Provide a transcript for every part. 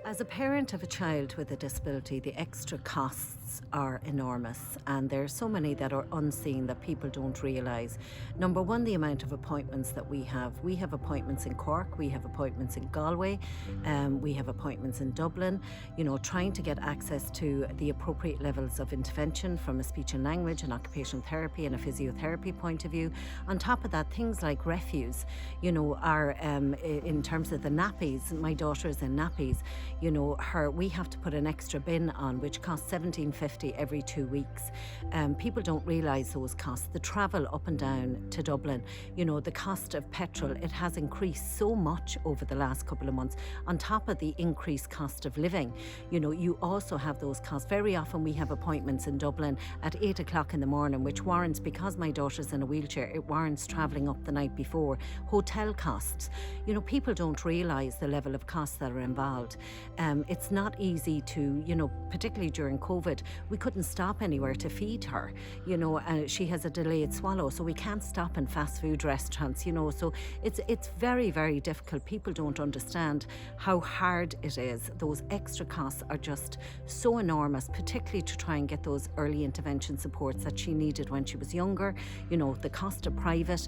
As a parent of a child with a disability, the extra costs are enormous, and there are so many that are unseen that people don't realise. Number one, the amount of appointments that we have. We have appointments in Cork, we have appointments in Galway, we have appointments in Dublin. Trying to get access to the appropriate levels of intervention from a speech and language and occupational therapy and a physiotherapy point of view. On top of that, things like refuse, are in terms of the nappies. My daughter is in nappies. We have to put an extra bin on, which costs $17.50 every 2 weeks. People don't realise those costs. The travel up and down to Dublin, the cost of petrol, it has increased so much over the last couple of months. On top of the increased cost of living, you also have those costs. Very often we have appointments in Dublin at 8 o'clock in the morning, which warrants, because my daughter's in a wheelchair, it warrants travelling up the night before. Hotel costs. People don't realise the level of costs that are involved. It's not easy to, particularly during COVID, we couldn't stop anywhere to feed her. She has a delayed swallow, so we can't stop in fast food restaurants, so it's very, very difficult. People don't understand how hard it is. Those extra costs are just so enormous, particularly to try and get those early intervention supports that she needed when she was younger. The cost of private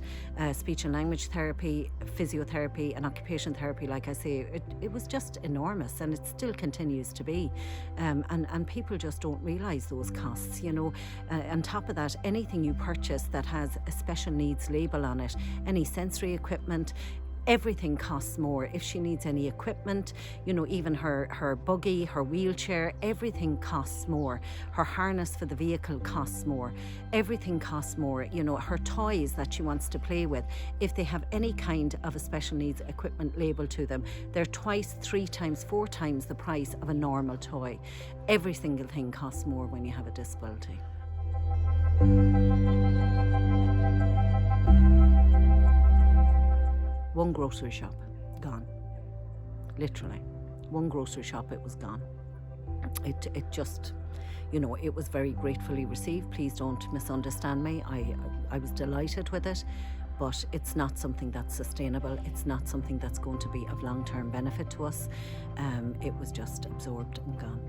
speech and language therapy, physiotherapy and occupational therapy, like I say, it was just enormous, and it still continues to be. And people just don't realise those costs, On top of that, anything you purchase that has a special needs label on it, any sensory equipment, everything costs more. If she needs any equipment, even her buggy, her wheelchair, everything costs more. Her harness for the vehicle costs more. Everything costs more. Her toys that she wants to play with, if they have any kind of a special needs equipment labelled to them, they're twice, 3 times, 4 times the price of a normal toy. Every single thing costs more when you have a disability. One grocery shop, gone. Literally. One grocery shop, it was gone. It just, it was very gratefully received. Please don't misunderstand me. I was delighted with it, but it's not something that's sustainable. It's not something that's going to be of long-term benefit to us. It was just absorbed and gone.